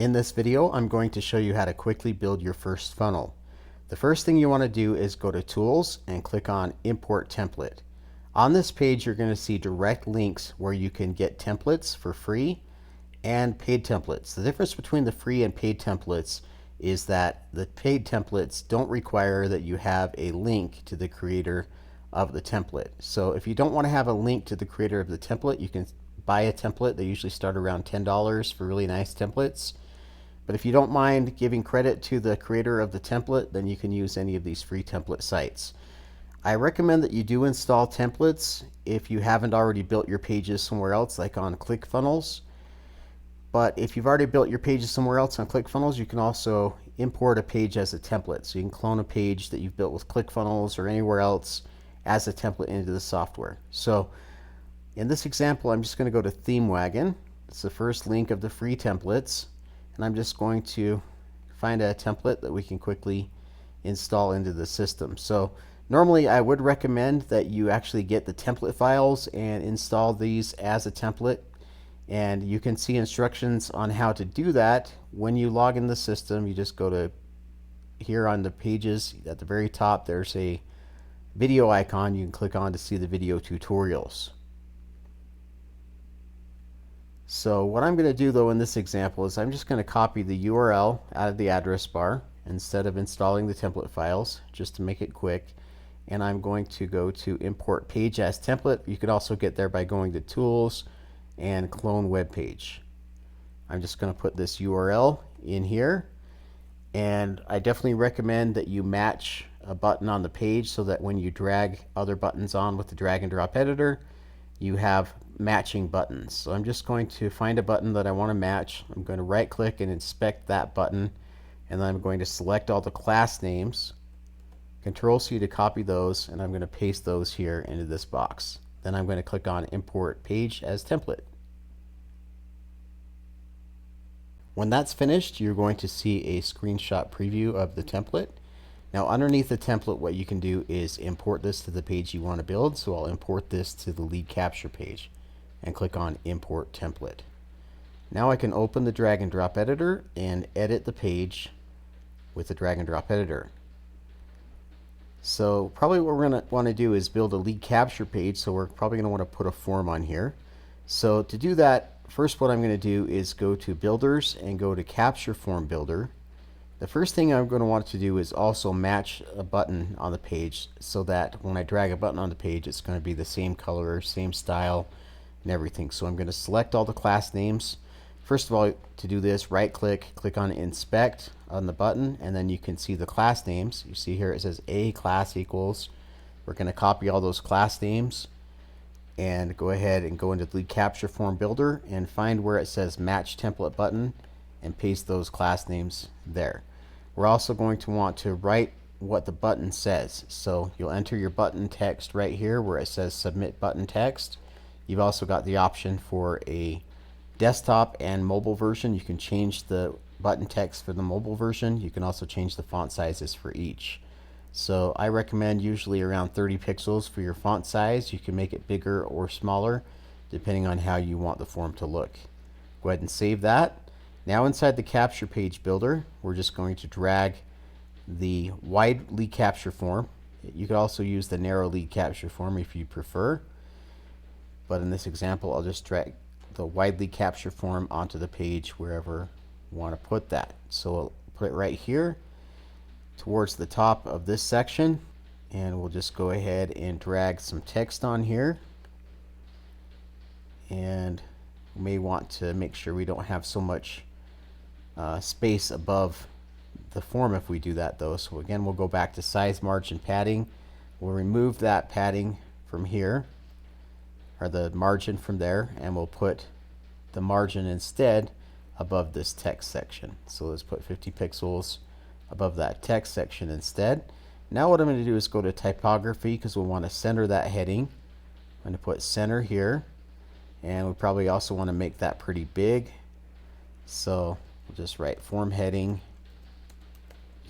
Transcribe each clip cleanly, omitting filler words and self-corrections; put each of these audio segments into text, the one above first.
In this video, I'm going to show you how to quickly build your first funnel. The first thing you want to do is go to Tools and click on Import Template. On this page, you're going to see direct links where you can get templates for free and paid templates. The difference between the free and paid templates is that the paid templates don't require that you have a link to the creator of the template. So if you don't want to have a link to the creator of the template, you can buy a template. They usually start around $10 for really nice templates. But if you don't mind giving credit to the creator of the template, then you can use any of these free template sites. I recommend that you do install templates if you haven't already built your pages somewhere else, like on ClickFunnels. But if you've already built your pages somewhere else on ClickFunnels, you can also import a page as a template. So you can clone a page that you've built with ClickFunnels or anywhere else as a template into the software. So in this example, I'm just going to go to ThemeWagon. It's the first link of the free templates. And I'm just going to find a template that we can quickly install into the system. So normally I would recommend that you actually get the template files and install these as a template. And you can see instructions on how to do that when you log in the system. You just go to here on the pages at the very top, there's a video icon you can click on to see the video tutorials. So what I'm going to do though in this example is I'm just going to copy the URL out of the address bar instead of installing the template files, just to make it quick. And I'm going to go to import page as template. You could also get there by going to tools and clone web page. I'm just going to put this URL in here, and I definitely recommend that you match a button on the page so that when you drag other buttons on with the drag and drop editor, you have matching buttons. So I'm just going to find a button that I want to match. I'm going to right click and inspect that button, and then I'm going to select all the class names, Control C to copy those, and I'm going to paste those here into this box. Then I'm going to click on import page as template. When that's finished, you're going to see a screenshot preview of the template. Now underneath the template, what you can do is import this to the page you want to build. So I'll import this to the lead capture page and click on import template. Now I can open the drag and drop editor and edit the page with the drag and drop editor. So probably what we're going to want to do is build a lead capture page. So we're probably going to want to put a form on here. So to do that, first what I'm going to do is go to builders and go to capture form builder. The first thing I'm going to want to do is also match a button on the page so that when I drag a button on the page, it's going to be the same color, same style, and everything. So I'm going to select all the class names. First of all, to do this, right click, click on inspect on the button, and then you can see the class names. You see here it says A class equals. We're going to copy all those class names and go ahead and go into the lead capture form builder and find where it says match template button and paste those class names there. We're also going to want to write what the button says. So you'll enter your button text right here where it says submit button text. You've also got the option for a desktop and mobile version. You can change the button text for the mobile version. You can also change the font sizes for each. So I recommend usually around 30 pixels for your font size. You can make it bigger or smaller depending on how you want the form to look. Go ahead and save that. Now inside the capture page builder, we're just going to drag the wide lead capture form. You could also use the narrow lead capture form if you prefer. But in this example, I'll just drag the wide lead capture form onto the page wherever you want to put that. So I'll put it right here towards the top of this section, and we'll just go ahead and drag some text on here. And we may want to make sure we don't have so much space above the form if we do that though. So again, we'll go back to size, margin, padding. We'll remove that padding from here, or the margin from there, and we'll put the margin instead above this text section. So let's put 50 pixels above that text section instead. Now what I'm going to do is go to typography because we want to center that heading. I'm going to put center here, and we probably also want to make that pretty big. So we'll just write form heading,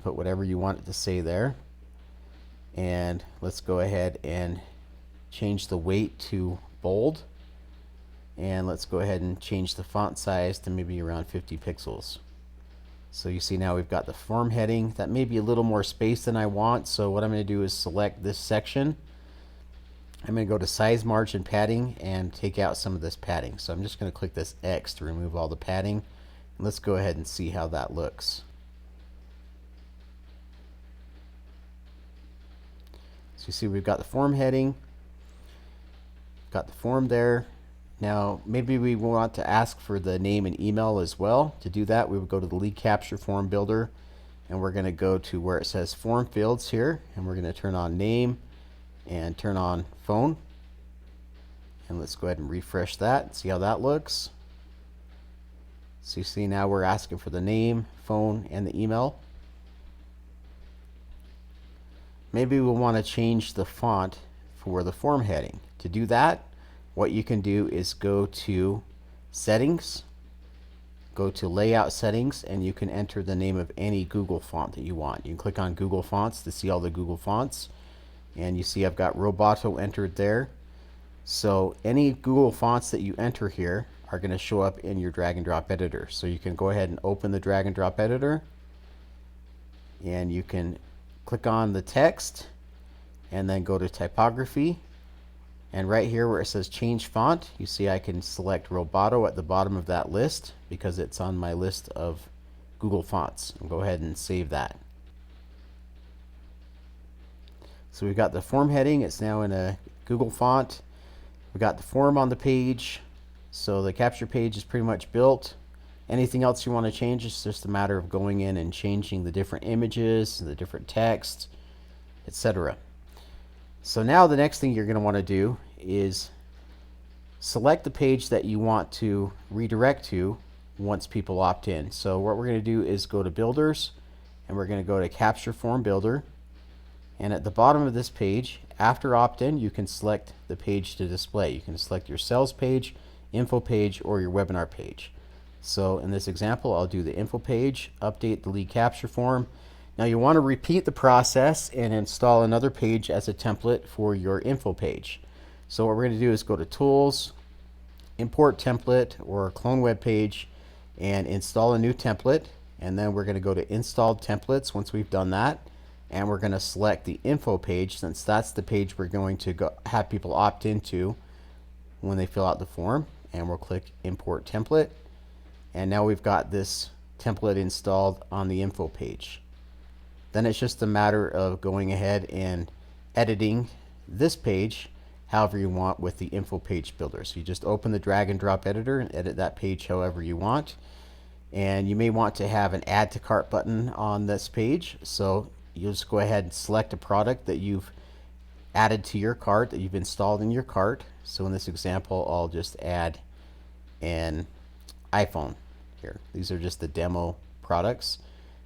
put whatever you want it to say there, and let's go ahead and change the weight to bold, and let's go ahead and change the font size to maybe around 50 pixels. So you see now we've got the form heading. That may be a little more space than I want. So what I'm going to do is select this section. I'm going to go to size, margin, padding, and take out some of this padding. So I'm just going to click this X to remove all the padding. And let's go ahead and see how that looks. So you see we've got the form heading, got the form there. Now maybe we want to ask for the name and email as well. To do that, we would go to the lead capture form builder, and we're going to go to where it says form fields here, and we're going to turn on name and turn on phone. And let's go ahead and refresh that and see how that looks. So you see now we're asking for the name, phone, and the email. Maybe we'll want to change the font for the form heading. To do that, what you can do is go to settings, go to layout settings, and you can enter the name of any Google font that you want. You can click on Google Fonts to see all the Google fonts, and you see I've got Roboto entered there. So any Google fonts that you enter here are going to show up in your drag and drop editor. So you can go ahead and open the drag and drop editor, and you can click on the text and then go to typography, and right here where it says change font, you see I can select Roboto at the bottom of that list because it's on my list of Google fonts. I'll go ahead and save that. So we've got the form heading, it's now in a Google font. We've got the form on the page, so the capture page is pretty much built. Anything else you want to change, it's just a matter of going in and changing the different images, the different text, etc. So now the next thing you're going to want to do is select the page that you want to redirect to once people opt in. So what we're going to do is go to builders, and we're going to go to capture form builder, and at the bottom of this page, after opt-in, you can select the page to display. You can select your sales page, info page, or your webinar page. So in this example, I'll do the info page, update the lead capture form. Now you want to repeat the process and install another page as a template for your info page. So what we're going to do is go to Tools, Import Template or Clone Web Page, and install a new template. And then we're going to go to Installed Templates once we've done that. And we're going to select the info page, since that's the page we're going to have people opt into when they fill out the form. And we'll click Import Template. And now we've got this template installed on the info page. Then it's just a matter of going ahead and editing this page however you want with the info page builder. So you just open the drag and drop editor and edit that page however you want. And you may want to have an add to cart button on this page. So you'll just go ahead and select a product that you've added to your cart, that you've installed in your cart. So in this example, I'll just add an iPhone here. These are just the demo products.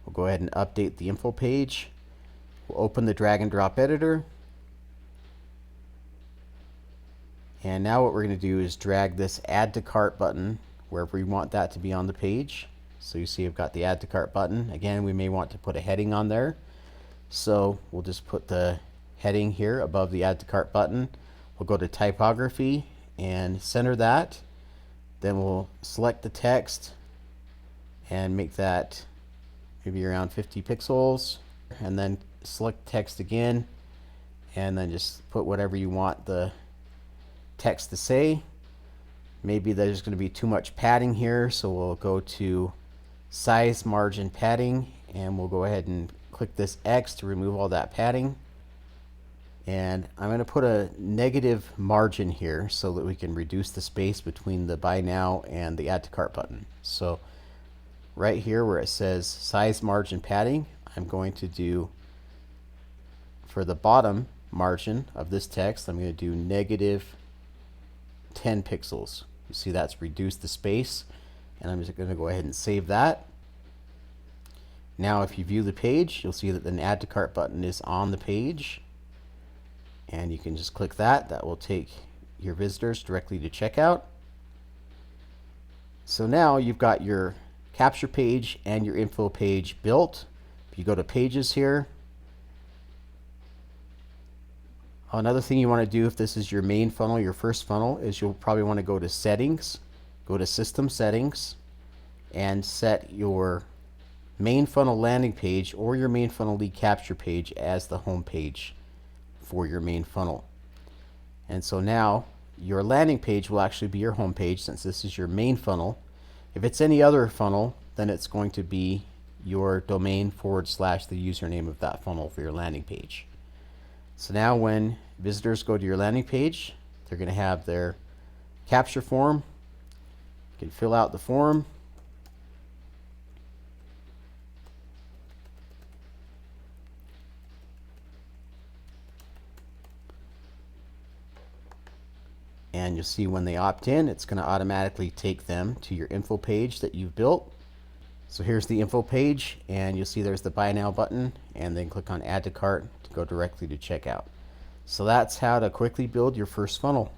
We'll go ahead and update the info page. We'll open the drag and drop editor. And now what we're going to do is drag this add to cart button wherever we want that to be on the page. So you see I've got the add to cart button. Again, we may want to put a heading on there. So we'll just put the heading here above the add to cart button. We'll go to typography and center that. Then we'll select the text and make that maybe around 50 pixels, and then select text again, and then just put whatever you want the text to say. Maybe there's going to be too much padding here, so we'll go to size, margin, padding, and we'll go ahead and click this X to remove all that padding. And I'm going to put a negative margin here so that we can reduce the space between the buy now and the add to cart button. So right here where it says size, margin, padding, I'm going to do, for the bottom margin of this text, I'm going to do negative 10 pixels. You see that's reduced the space, and I'm just going to go ahead and save that. Now if you view the page, you'll see that the add to cart button is on the page, and you can just click that. That will take your visitors directly to checkout. So now you've got your capture page and your info page built. If you go to pages here, another thing you want to do if this is your main funnel, your first funnel, is you'll probably want to go to settings, go to system settings, and set your main funnel landing page or your main funnel lead capture page as the home page for your main funnel. And so now your landing page will actually be your home page since this is your main funnel. If it's any other funnel, then it's going to be your domain / the username of that funnel for your landing page. So now when visitors go to your landing page, they're going to have their capture form. You can fill out the form. And you'll see when they opt in, it's going to automatically take them to your info page that you've built. So here's the info page, and you'll see there's the buy now button, and then click on add to cart to go directly to checkout. So that's how to quickly build your first funnel.